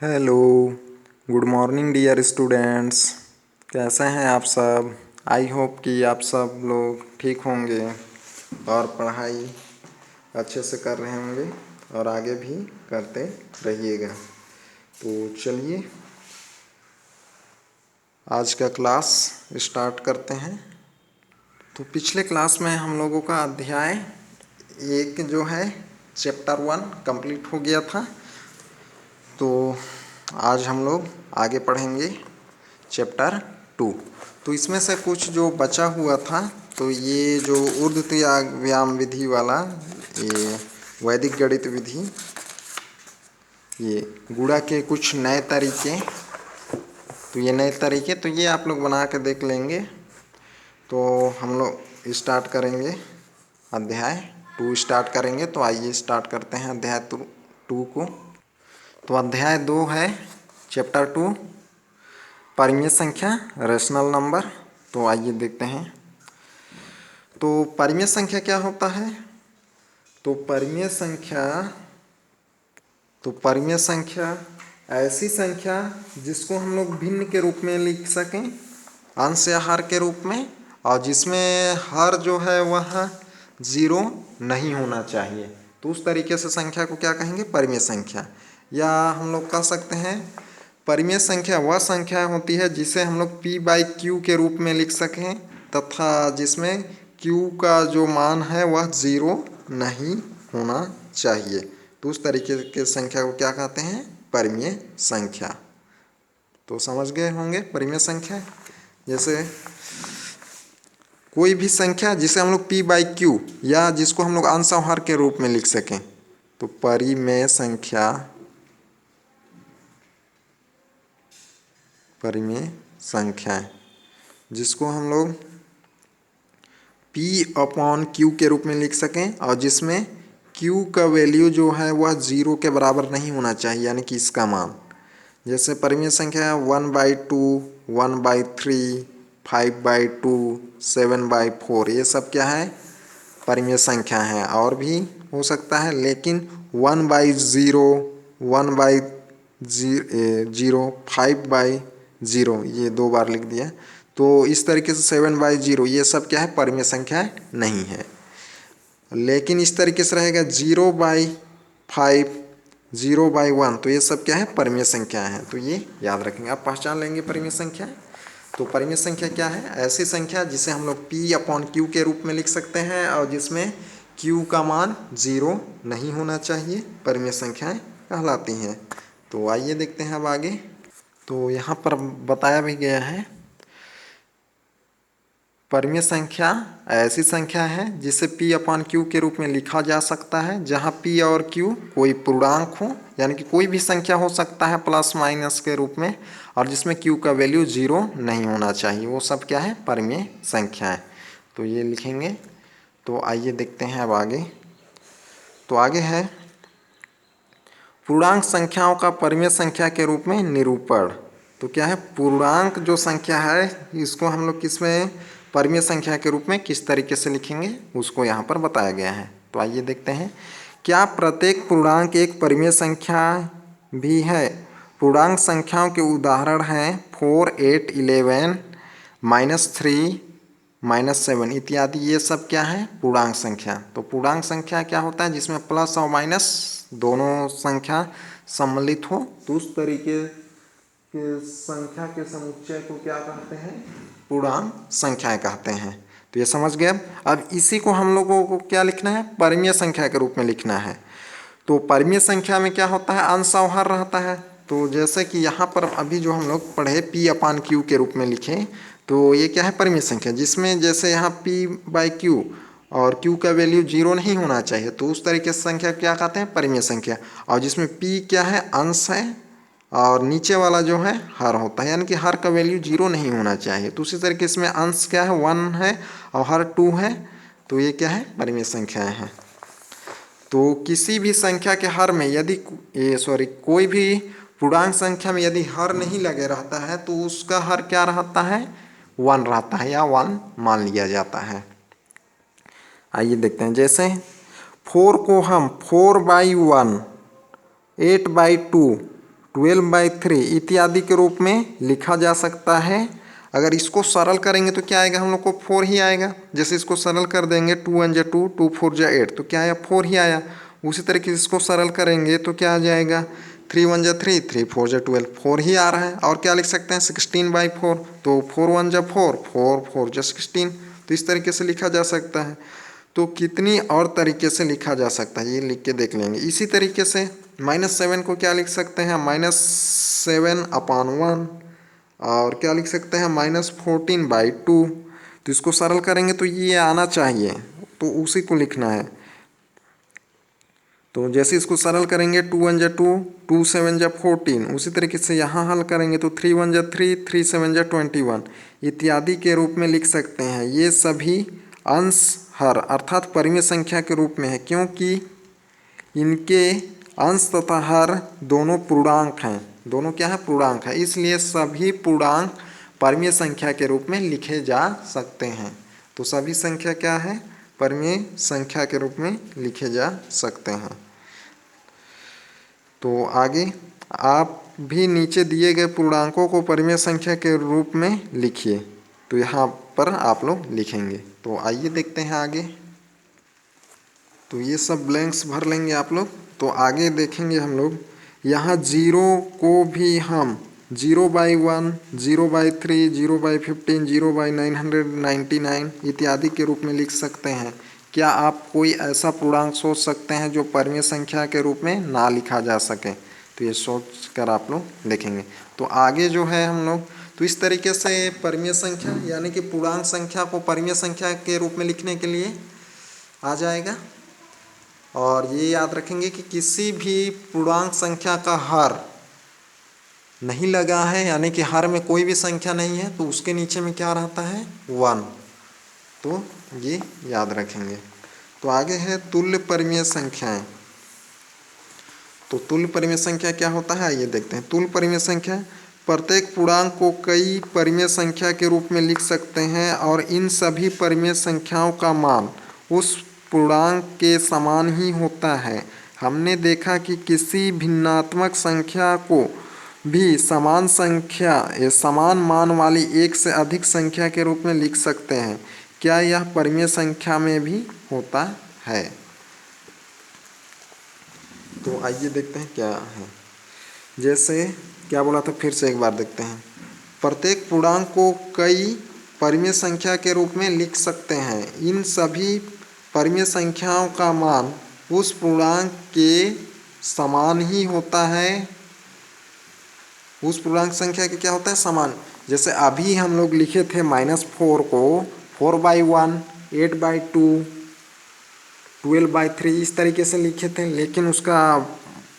Hello, good morning dear students. कैसे हैं आप सब? आई होप कि आप सब लोग ठीक होंगे और पढ़ाई अच्छे से कर रहे होंगे और आगे भी करते रहिएगा। तो चलिए आज का क्लास स्टार्ट करते हैं। तो पिछले क्लास में हम लोगों का अध्याय 1 जो है चैप्टर 1 कंप्लीट हो गया था। तो आज हम लोग आगे पढ़ेंगे चैप्टर 2। तो इसमें से कुछ जो बचा हुआ था, तो ये जो ऊर्ध्व व्यायाम विधि वाला, ये वैदिक गणित विधि, ये गुणा के कुछ नए तरीके, तो ये नए तरीके तो ये आप लोग बना के देख लेंगे। तो हम लोग स्टार्ट करेंगे अध्याय 2 स्टार्ट करेंगे। तो आइए स्टार्ट करते हैं अध्याय 2 को। तो अध्याय 2 है चैप्टर 2 परिमेय संख्या रेशनल नंबर। तो आइए देखते हैं। तो परिमेय संख्या क्या होता है? तो परिमेय संख्या ऐसी संख्या जिसको हम लोग भिन्न के रूप में लिख सकें, अंश या हर के रूप में, और जिसमें हर जो है वह 0 नहीं होना चाहिए। तो उस तरीके से संख्या को क्या कहेंगे? परिमेय संख्या। या हम लोग कह सकते हैं परिमेय संख्या वह संख्या होती है जिसे हम लोग p/q के रूप में लिख सकें तथा जिसमें q का जो मान है वह 0 नहीं होना चाहिए। तो उस तरीके के संख्या को क्या कहते हैं? परिमेय संख्या। तो समझ गए होंगे परिमेय संख्या। जैसे कोई भी संख्या जिसे हम लोग p/q या जिसको हम लोग अंश और हर के रूप में लिख सकें, तो परिमेय संख्या जिसको हम लोग p/q के रूप में लिख सकें और जिसमें q का वैल्यू जो है वह 0 के बराबर नहीं होना चाहिए, यानी कि इसका मान। जैसे परिमेय संख्या 1/2, 1/3, 5/2, 7/4, ये सब क्या है? परिमेय संख्या है। और भी हो सकता है, लेकिन 1/0, 1/0, 5/0, ये 2 बार लिख दिया। तो इस तरीके से 7/0, ये सब क्या है? परिमेय संख्या नहीं है। लेकिन इस तरीके से रहेगा 0/5, 0/1, तो ये सब क्या है? परिमेय संख्या है। तो ये याद रखेंगे, आप पहचान लेंगे परिमेय संख्या। तो परिमेय संख्या क्या है? ऐसी संख्या जिसे हम लोग p/q के रूप में लिख सकते हैं और जिसमें q का मान 0 नहीं होना चाहिए, परिमेय संख्याएं कहलाती हैं। तो आइए देखते हैं अब आगे। तो यहाँ पर बताया भी गया है परिमेय संख्या ऐसी संख्या है जिसे p/q के रूप में लिखा जा सकता है, जहाँ p और q कोई पूर्णांक हो, यानी कि कोई भी संख्या हो सकता है प्लस माइनस के रूप में, और जिसमें q का वैल्यू 0 नहीं होना चाहिए, वो सब क्या है? परिमेय संख्या है। तो ये लिखेंगे। तो आइए देखते हैं अब आगे। तो आगे है पूर्णांक संख्याओं का परिमेय संख्या के रूप में निरूपण। तो क्या है? पूर्णांक जो संख्या है इसको हम लोग किसमें परिमेय संख्या के रूप में किस तरीके से लिखेंगे, उसको यहाँ पर बताया गया है। तो आइए देखते हैं। क्या प्रत्येक पूर्णांक एक परिमेय संख्या भी है? पूर्णांक संख्याओं के उदाहरण हैं 4, 8, 11, -3, -7 इत्यादि। ये सब क्या है? पूर्णांक संख्या। तो पूर्णांक संख्या क्या होता है? जिसमें प्लस और माइनस दोनों संख्या सम्मिलित हो, तो उस तरीके के संख्या के समुच्चय को क्या कहते हैं? पूर्णांक संख्याएं कहते हैं। तो ये समझ गए। अब इसी को हम लोगों को क्या लिखना है? परिमेय संख्या के रूप में लिखना है। तो परिमेय संख्या में क्या होता है? अंश और हर रहता है। तो जैसे कि यहाँ पर अभी जो हम लोग पढ़े p/q के रूप में लिखें, तो ये क्या है? परिमेय संख्या, जिसमें जैसे यहाँ p/q और q का वैल्यू 0 नहीं होना चाहिए, तो उस तरीके से संख्या क्या कहते हैं? परिमेय संख्या। और जिसमें p क्या है? अंश है, और नीचे वाला जो है हर होता है, यानी कि हर का वैल्यू 0 नहीं होना चाहिए। तो उसी तरीके से इसमें अंश क्या है? 1 है और हर 2 है। तो ये क्या है? परिमेय संख्याएं हैं। तो किसी भी संख्या के हर में यदि कोई भी पूर्णांक संख्या में यदि हर नहीं लगे रहता है, तो उसका हर क्या रहता है? 1 रहता है, या 1 मान लिया जाता है। आइए देखते हैं। जैसे 4 को हम 4/1, 8/2, 12/3 इत्यादि के रूप में लिखा जा सकता है। अगर इसको सरल करेंगे तो क्या आएगा, हम लोग को 4 ही आएगा। जैसे इसको सरल कर देंगे 2 1 जा 2, 2 4 जा 8, तो क्या आया 4 ही आया। उसी तरीके से इसको सरल करेंगे तो क्या आ जाएगा 3 1 जा 3, 3 4 जा 12, 4 ही आ रहा है। और क्या लिख सकते हैं 16/4, तो 4 1 जा 4, 4 4 जा 16, तो इस तरीके से लिखा जा सकता है। तो कितनी और तरीके से लिखा जा सकता है ये लिख के देख लेंगे। इसी तरीके से -7 को क्या लिख सकते हैं -7/1, और क्या लिख सकते हैं -14/2। तो इसको सरल करेंगे तो ये आना चाहिए, तो उसी को लिखना है। तो जैसे इसको सरल करेंगे 2 1 जा 2, 2 7 जा 14, उसी तरीके से यहाँ हल करेंगे तो 3 1 जा 3, 3 7 जा 21 इत्यादि के रूप में लिख सकते हैं। ये सभी अंश हर अर्थात परिमेय संख्या के रूप में है, क्योंकि इनके अंश तथा हर दोनों पूर्णांक हैं। दोनों क्या है, पूर्णांक है, इसलिए सभी पूर्णांक परिमेय संख्या के रूप में लिखे जा सकते हैं। तो सभी संख्या क्या है, परिमेय संख्या के रूप में लिखे जा सकते हैं। तो आगे आप भी नीचे दिए गए पूर्णांकों को परिमेय संख्या के रूप में लिखिए। तो यहाँ पर आप लोग लिखेंगे। तो आइए देखते हैं आगे। तो ये सब ब्लैंक्स भर लेंगे आप लोग। तो आगे देखेंगे हम लोग, यहाँ 0 को भी हम 0/1, 0/3, 0/15, 0/999 इत्यादि के रूप में लिख सकते हैं। क्या आप कोई ऐसा पूर्णांक सोच सकते हैं जो परिमेय संख्या के रूप में ना लिखा जा सके? तो ये सोच कर आप लोग देखेंगे। तो आगे जो है हम लोग, तो इस तरीके से परिमेय संख्या यानी कि पूर्णांक संख्या को परिमेय संख्या के रूप में लिखने के लिए आ जाएगा। और ये याद रखेंगे कि किसी भी पूर्णांक संख्या का हर नहीं लगा है, यानी कि हर में कोई भी संख्या नहीं है, तो उसके नीचे में क्या रहता है 1। तो ये याद रखेंगे। तो आगे है तुल्य परिमेय संख्याएं। तो तुल्य परिमेय संख्या क्या होता है आइए देखते हैं। तुल्य परिमेय संख्या प्रत्येक पूर्णांक को कई परिमेय संख्या के रूप में लिख सकते हैं और इन सभी परिमेय संख्याओं का मान उस पूर्णांक के समान ही होता है। हमने देखा कि किसी भिन्नात्मक संख्या को भी समान मान वाली एक से अधिक संख्या के रूप में लिख सकते हैं। क्या यह परिमेय संख्या में भी होता है? तो आइए देखते हैं क्या है। जैसे क्या बोला था, फिर से एक बार देखते हैं। प्रत्येक पूर्णांक को कई परिमेय संख्या के रूप में लिख सकते हैं। इन सभी परिमेय संख्याओं का मान उस पूर्णांक के समान ही होता है। उस पूर्णांक संख्या के क्या होता है, समान। जैसे अभी हम लोग लिखे थे -4 को 4/1, 8/2, 12/3 इस तरीके से लिखे थे, लेकिन उसका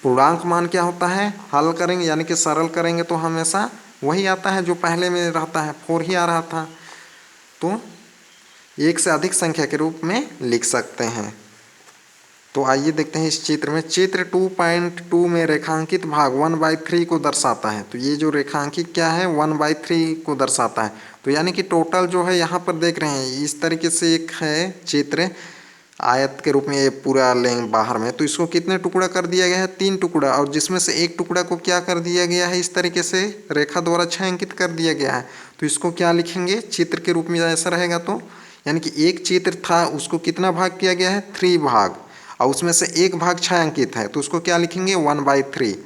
पूर्णांक मान क्या होता है, हल करेंगे यानी कि सरल करेंगे तो हमेशा वही आता है जो पहले में रहता है, 4 ही आ रहा था। तो एक से अधिक संख्या के रूप में लिख सकते हैं। तो आइए देखते हैं इस चित्र में। चित्र 2.2 में रेखांकित भाग 1/3 को दर्शाता है। तो ये जो रेखांकित क्या है 1/3 को दर्शाता है। तो यानी कि टोटल जो है यहाँ पर देख रहे हैं इस तरीके से एक है चित्र आयत के रूप में, ये पूरा लेंगे बाहर में। तो इसको कितने टुकड़ा कर दिया गया है, 3 टुकड़ा, और जिसमें से एक टुकड़ा को क्या कर दिया गया है, इस तरीके से रेखा द्वारा छायांकित कर दिया गया है। तो इसको क्या लिखेंगे चित्र के रूप में, ऐसा रहेगा। तो यानी कि एक चित्र था उसको कितना भाग किया गया है, 3 भाग, और उसमें से एक भाग छायांकित है तो उसको क्या लिखेंगे 1/3।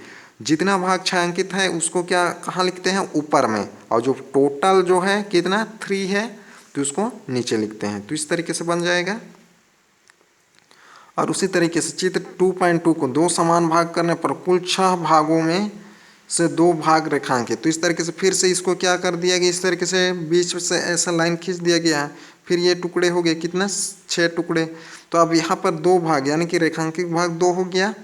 जितना भाग छायांकित है उसको क्या कहाँ लिखते हैं, ऊपर में, और जो टोटल जो है कितना 3 है तो उसको नीचे लिखते हैं। तो इस तरीके से बन जाएगा। और उसी तरीके से चित्र 2.2 को 2 समान भाग करने पर कुल 6 भागों में से 2 भाग रेखांकित। तो इस तरीके से फिर से इसको क्या कर दिया गया, इस तरीके से बीच से ऐसा लाइन खींच दिया गया है। फिर ये टुकड़े हो गए कितना, 6 टुकड़े। तो अब यहाँ पर 2 भाग यानी कि रेखांकित भाग 2 हो गया।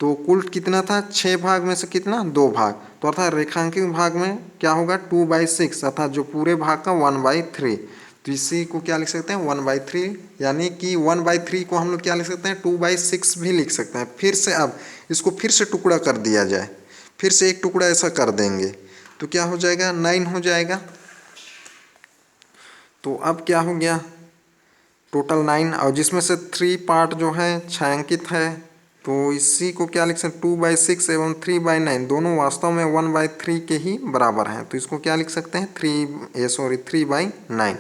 तो कुल कितना था, 6 भाग में से कितना, 2 भाग। तो अर्थात रेखांकित भाग में क्या होगा 2/6, अर्थात जो पूरे भाग का 1/3। तो इसी को क्या लिख सकते हैं 1/3, यानी कि 1/3 को हम लोग क्या लिख सकते हैं 2/6 भी लिख सकते हैं। फिर से अब इसको फिर से टुकड़ा कर दिया जाए, फिर से एक टुकड़ा ऐसा कर देंगे तो क्या हो जाएगा 9 हो जाएगा। तो अब क्या हो गया टोटल 9, और जिसमें से 3 पार्ट जो है छायांकित है तो इसी को क्या लिख सकते, 2/6 एवं 3/9 दोनों वास्तव में 1/3 के ही बराबर हैं। तो इसको क्या लिख सकते हैं, 3/9।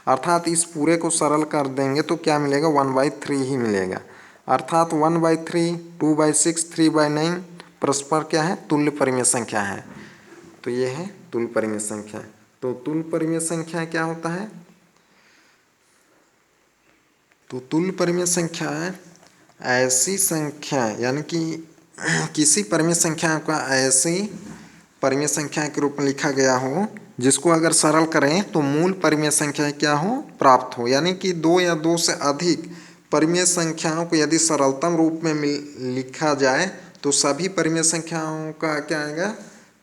अर्थात इस पूरे को सरल कर देंगे तो क्या मिलेगा, 1/3 ही मिलेगा। अर्थात 1/3, 2/6, 3/9 परस्पर क्या है, तुल्य परिमेय संख्या है। तो ये है तुल्य परिमेय संख्या। तो तुल्य परिमेय संख्या क्या होता है, तो तुल्य परिमेय संख्या ऐसी संख्या, यानी कि किसी परिमेय संख्या का ऐसी परिमेय संख्या के रूप में लिखा गया हो जिसको अगर सरल करें तो मूल परिमेय संख्या क्या हो, प्राप्त हो। यानी कि दो या दो से अधिक परिमेय संख्याओं को यदि सरलतम रूप में लिखा जाए तो सभी परिमेय संख्याओं का क्या आएगा,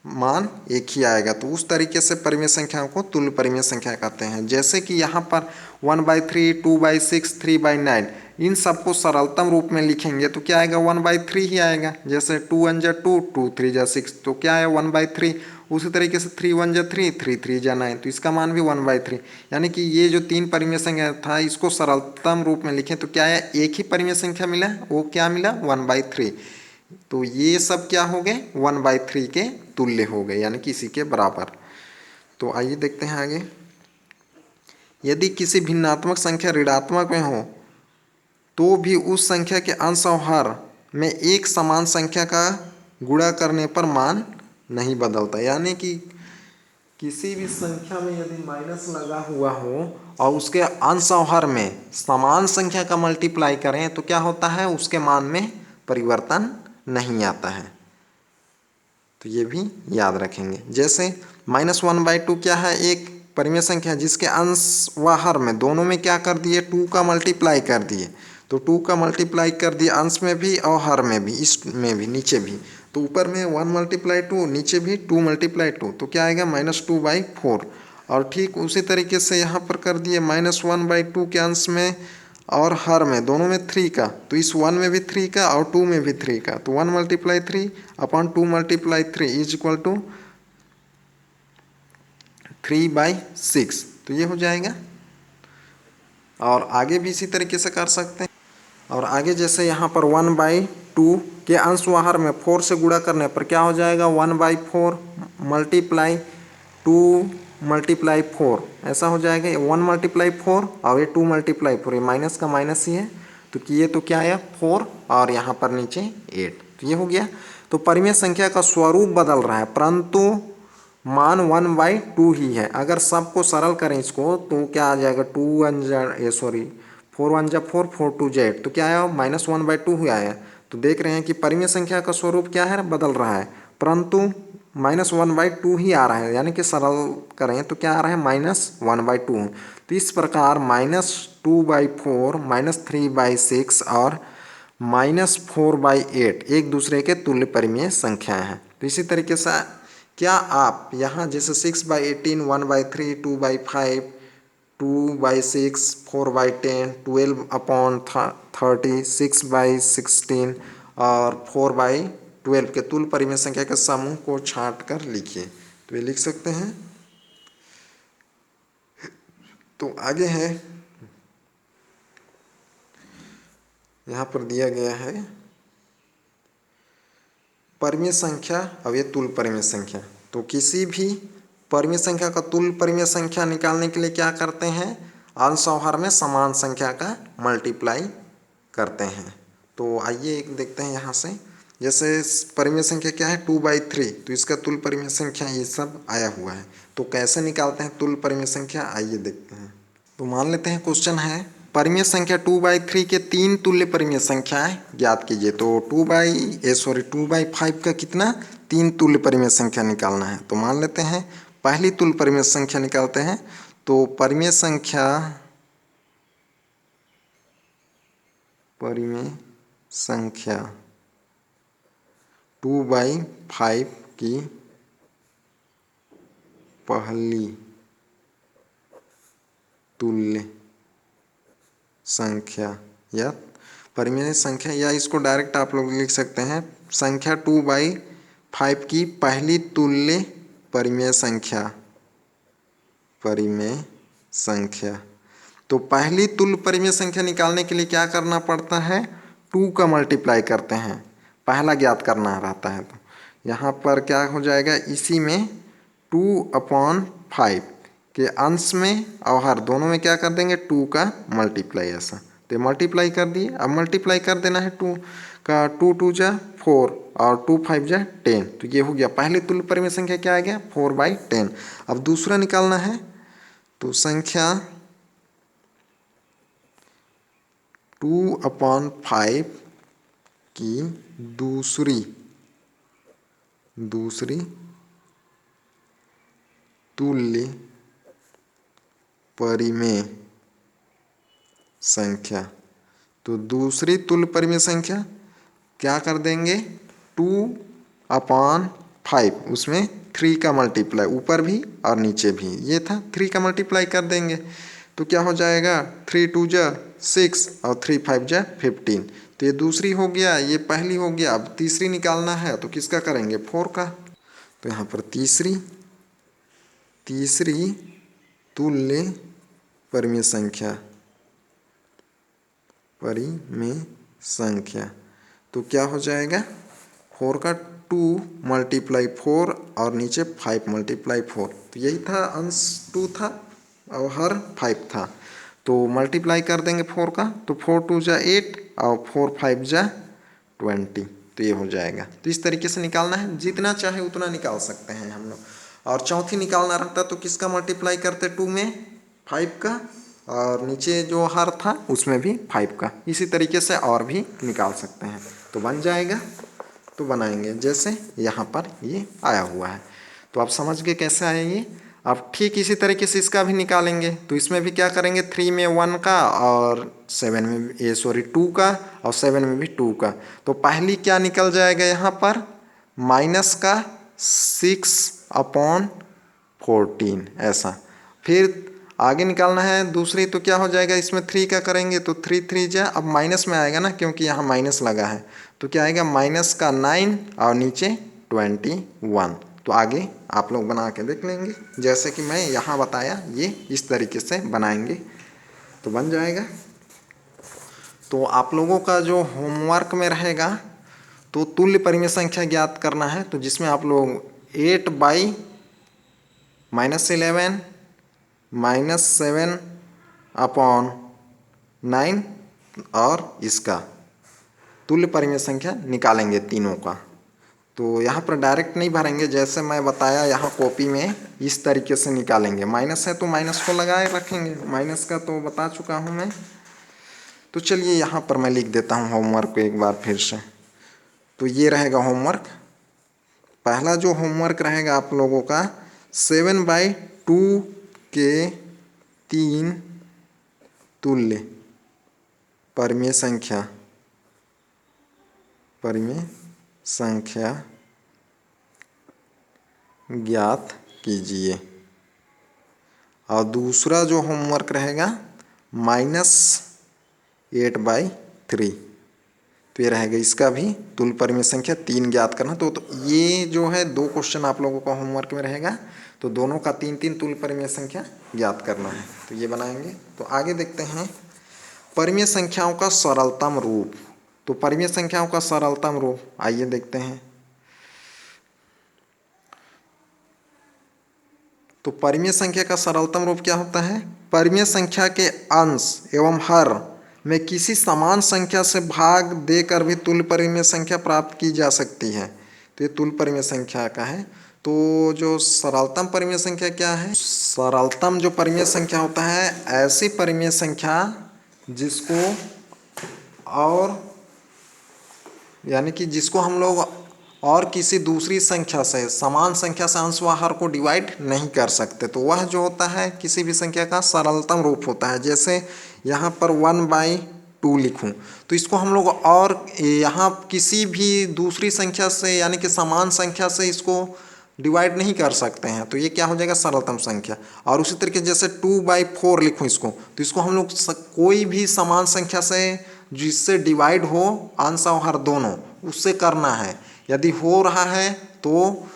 मान एक ही आएगा। तो उस तरीके से परिमेय संख्याओं को तुल्य परिमेय संख्या कहते हैं। जैसे कि यहाँ पर 1/3, 2/6, 3/9 इन सबको सरलतम रूप में लिखेंगे तो क्या आएगा, 1/3 ही आएगा। जैसे 2 1 जा 2, 2 3 जा 6 तो क्या है 1/3। उसी तरीके से 3 1 जा 3, 3 3 जा 9 तो इसका मान भी 1/3। यानी कि ये जो तीन परिमेय संख्या था इसको सरलतम रूप में लिखें तो क्या है, एक ही परिमेय संख्या मिला, वो क्या मिला, 1/3। तो ये सब क्या हो गए, 1/3 के तुल्य हो गए, यानी कि इसी के बराबर। तो आइए देखते हैं आगे। यदि किसी भिन्नात्मक संख्या ऋणात्मक में हो तो भी उस संख्या के अंश और हर में एक समान संख्या का गुणा करने पर मान नहीं बदलता। यानी कि किसी भी संख्या में यदि माइनस लगा हुआ हो और उसके अंश और हर में समान संख्या का मल्टीप्लाई करें तो क्या होता है, उसके मान में परिवर्तन नहीं आता है। तो ये भी याद रखेंगे। जैसे -1/2 क्या है, एक परिमेय संख्या जिसके अंश व हर में दोनों में क्या कर दिए, 2 का मल्टीप्लाई कर दिए। तो 2 का मल्टीप्लाई कर दिए अंश में भी और हर में भी, इसमें भी, नीचे भी। तो ऊपर में 1 × 2, नीचे भी 2 × 2 तो क्या आएगा, -2/4। और ठीक उसी तरीके से यहाँ पर कर दिए -1/2 के अंश में और हर में दोनों में 3 का, तो इस 1 में भी 3 का और 2 में भी 3 का। तो 1 × 3 अपॉन 2 × 3 इज इक्वल टू 3/6। तो ये हो जाएगा। और आगे भी इसी तरीके से कर सकते हैं। और आगे जैसे यहाँ पर 1/2 के अंश व हर में 4 से गुणा करने पर क्या हो जाएगा, 1/4 मल्टीप्लाई 2 × 4 ऐसा हो जाएगा। 1 × 4 और ये 2 × 4, ये माइनस का माइनस ही है तो किए तो क्या आया 4 और यहाँ पर नीचे 8। तो ये हो गया। तो परिमेय संख्या का स्वरूप बदल रहा है परंतु मान 1/2 ही है। अगर सबको सरल करें इसको तो क्या आ जाएगा, 4 1 जा 4, 4 2 जा 8 तो क्या आया, -1/2 ही आया। तो देख रहे हैं कि परिमेय संख्या का स्वरूप क्या है, बदल रहा है परंतु -1/2 ही आ रहा है। यानी कि सरल करें तो क्या आ रहा है, -1/2। तो इस प्रकार -2/4, -3/6 और -4/8 एक दूसरे के तुल्य परिमेय संख्याएं हैं। तो इसी तरीके से क्या आप यहाँ जैसे 6/18, 1/3, 2/5, 2/6, 4/10, 12/30, 6/16 और 4/12 के तुल्य परिमेय संख्या के समूह को छांट कर लिखिए। तो ये लिख सकते हैं। तो आगे है, यहाँ पर दिया गया है परिमेय संख्या और ये तुल्य परिमेय संख्या। तो किसी भी परिमेय संख्या का तुल्य परिमेय संख्या निकालने के लिए क्या करते हैं, अंश और हर में समान संख्या का मल्टीप्लाई करते हैं। तो आइए एक देखते हैं यहाँ से। जैसे परिमेय संख्या क्या है, 2/3 तो इसका तुल्य परिमेय संख्या ये सब आया हुआ है। तो कैसे निकालते हैं तुल्य परिमेय संख्या, आइए देखते हैं। तो मान लेते हैं क्वेश्चन है परिमेय संख्या 2/3 के 3 तुल्य परिमेय संख्याएं ज्ञात कीजिए। तो 2/5 का कितना, 3 तुल्य परिमेय संख्या निकालना है। तो मान लेते हैं पहली तुल्य परिमेय संख्या निकालते हैं। तो परिमेय संख्या 2/5 की पहली तुल्य संख्या या परिमेय संख्या, या इसको डायरेक्ट आप लोग लिख सकते हैं संख्या 2/5 की पहली तुल्य परिमेय संख्या। तो पहली तुल्य परिमेय संख्या निकालने के लिए क्या करना पड़ता है, 2 का मल्टीप्लाई करते हैं, पहला ज्ञात करना रहता है, तो यहाँ पर क्या हो जाएगा, इसी में 2/5 के अंश में और हर दोनों में क्या कर देंगे 2 का मल्टीप्लाई, ऐसा तो मल्टीप्लाई कर दिए। अब मल्टीप्लाई कर देना है 2 का, 2 2 जा 4 और 2 5 जा 10, तो ये हो गया पहली तुल्य परिमेय संख्या क्या आ गया 4/10। अब दूसरा निकालना है, तो संख्या 2/5 की दूसरी तुल्य परिमेय संख्या, तो दूसरी तुल्य परिमेय संख्या क्या कर देंगे 2/5, उसमें 3 का मल्टीप्लाई ऊपर भी और नीचे भी, ये था 3 का मल्टीप्लाई कर देंगे, तो क्या हो जाएगा 3 2 जा 6 और 3 5 जा 15, तो ये दूसरी हो गया, ये पहली हो गया। अब तीसरी निकालना है, तो किसका करेंगे 4 का, तो यहाँ पर तीसरी तुल्य परिमेय संख्या, तो क्या हो जाएगा 4 का 2 × 4 और नीचे 5 × 4, तो यही था, अंश 2 था और हर 5 था, तो मल्टीप्लाई कर देंगे 4 का, तो 4 2 जा 8 और 4 5 जा 20, तो ये हो जाएगा। तो इस तरीके से निकालना है, जितना चाहे उतना निकाल सकते हैं हम लोग। और चौथी निकालना रहता तो किसका मल्टीप्लाई करते 2 में 5 का, और नीचे जो हर था उसमें भी 5 का, इसी तरीके से और भी निकाल सकते हैं, तो बन जाएगा। तो बनाएंगे जैसे यहाँ पर ये आया हुआ है, तो आप समझ गए कैसे आया ये। अब ठीक इसी तरीके से इसका भी निकालेंगे, तो इसमें भी क्या करेंगे 3 में 1 का और 7 में 2 का और 7 में भी 2 का, तो पहली क्या निकल जाएगा यहाँ पर माइनस का 6/14, ऐसा। फिर आगे निकालना है दूसरी, तो क्या हो जाएगा इसमें 3 का करेंगे, तो 3 3 जा, अब माइनस में आएगा ना क्योंकि यहाँ माइनस लगा है, तो क्या आएगा माइनस का 9 और नीचे 21, तो आगे आप लोग बना के देख लेंगे, जैसे कि मैं यहाँ बताया ये इस तरीके से बनाएंगे तो बन जाएगा। तो आप लोगों का जो होमवर्क में रहेगा, तो तुल्य परिमेय संख्या ज्ञात करना है, तो जिसमें आप लोग 8/-11 -7/9 और इसका तुल्य परिमेय संख्या निकालेंगे तीनों का। तो यहाँ पर डायरेक्ट नहीं भरेंगे, जैसे मैं बताया यहाँ कॉपी में इस तरीके से निकालेंगे। माइनस है तो माइनस को लगाए रखेंगे, माइनस का तो बता चुका हूँ मैं। तो चलिए यहाँ पर मैं लिख देता हूँ होमवर्क को एक बार फिर से। तो ये रहेगा होमवर्क। पहला जो होमवर्क रहेगा आप लोगों का 7/2 के 3 तुल्य परिमेय संख्या ज्ञात कीजिए। और दूसरा जो होमवर्क रहेगा -8/3, तो ये रहेगा इसका भी तुल्य परिमेय संख्या 3 ज्ञात करना। तो ये जो है 2 क्वेश्चन आप लोगों का होमवर्क में रहेगा, तो दोनों का 3 तुल्य परिमेय संख्या ज्ञात करना है, तो ये बनाएंगे। तो आगे देखते हैं परिमेय संख्याओं का सरलतम रूप। तो परिमेय संख्याओं का सरलतम रूप आइए देखते हैं। तो परिमेय संख्या का सरलतम रूप क्या होता है, परिमेय संख्या के अंश एवं हर में किसी समान संख्या से भाग देकर भी तुल्य परिमेय संख्या प्राप्त की जा सकती है। तो ये तुल्य परिमेय संख्या का है। तो जो सरलतम परिमेय संख्या क्या है, सरलतम जो परिमेय संख्या होता है ऐसी परिमेय संख्या जिसको और यानी कि जिसको हम लोग और किसी दूसरी संख्या से समान संख्या से अंश व हर को डिवाइड नहीं कर सकते, तो वह जो होता है किसी भी संख्या का सरलतम रूप होता है। जैसे यहाँ पर 1/2 लिखूँ, तो इसको हम लोग और यहाँ किसी भी दूसरी संख्या से यानी कि समान संख्या से इसको डिवाइड नहीं कर सकते हैं, तो ये क्या हो जाएगा सरलतम संख्या। और उसी तरीके जैसे 2/4 लिखूँ इसको, तो इसको हम लोग कोई भी समान संख्या से जिससे डिवाइड हो अंश और हर दोनों, उससे करना है। यदि हो रहा है तो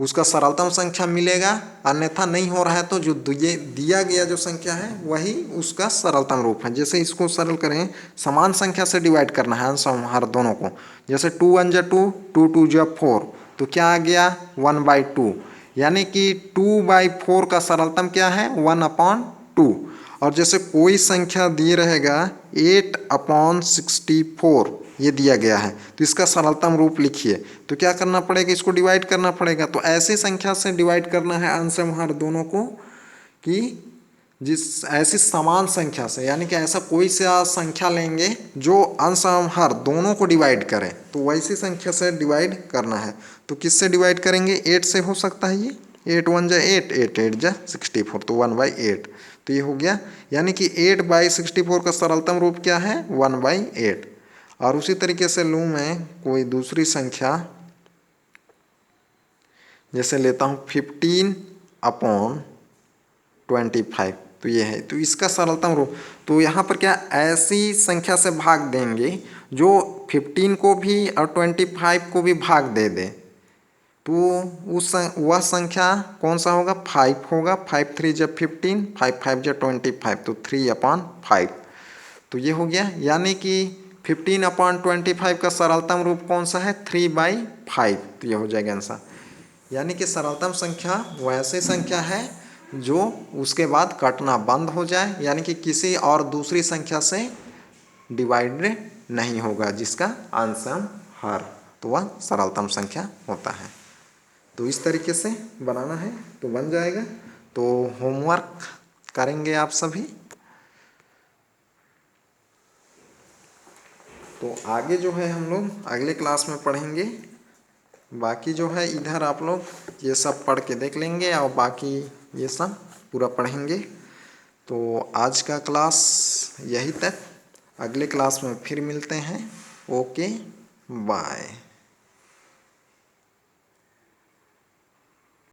उसका सरलतम संख्या मिलेगा, अन्यथा नहीं हो रहा है तो जो दिया गया जो संख्या है वही उसका सरलतम रूप है। जैसे इसको सरल करें, समान संख्या से डिवाइड करना है हर दोनों को। जैसे 2 1 जा 2, 2 2 जा 4, तो क्या आ गया 1/2, यानी कि 2/4 का सरलतम क्या है 1/2। और जैसे कोई संख्या दी रहेगा 8/64 ये दिया गया है, तो इसका सरलतम रूप लिखिए, तो क्या करना पड़ेगा, इसको डिवाइड करना पड़ेगा। तो ऐसी संख्या से डिवाइड करना है अंशहर दोनों को कि जिस ऐसी समान संख्या से, यानी कि ऐसा कोई सा संख्या लेंगे जो अंशहर दोनों को डिवाइड करे, तो वैसी संख्या से डिवाइड करना है। तो किससे डिवाइड करेंगे, 8 से हो सकता है ये, 8 1 जा 8, 8 8 जा 64, तो 1/8, तो ये हो गया। यानी कि 8/64 का सरलतम रूप क्या है 1/8। और उसी तरीके से लूँ मैं कोई दूसरी संख्या, जैसे लेता हूँ 15/25, तो ये है, तो इसका सरलतम रूप, तो यहाँ पर क्या ऐसी संख्या से भाग देंगे जो 15 को भी और 25 को भी भाग दे दे, तो वह संख्या कौन सा होगा 5 होगा। 5 3 जा 15, 5 5 जा 25, तो 3/5, तो ये हो गया। यानी कि 15/25 का सरलतम रूप कौन सा है 3/5, तो ये हो जाएगा आंसर। यानी कि सरलतम संख्या वैसे संख्या है जो उसके बाद कटना बंद हो जाए, यानी कि किसी और दूसरी संख्या से डिवाइड नहीं होगा, जिसका अंशहर, तो वह सरलतम संख्या होता है। तो इस तरीके से बनाना है तो बन जाएगा। तो होमवर्क करेंगे आप सभी। तो आगे जो है हम लोग अगले क्लास में पढ़ेंगे। बाकी जो है इधर आप लोग ये सब पढ़ के देख लेंगे और बाकी ये सब पूरा पढ़ेंगे। तो आज का क्लास यही तक, अगले क्लास में फिर मिलते हैं। Okay bye.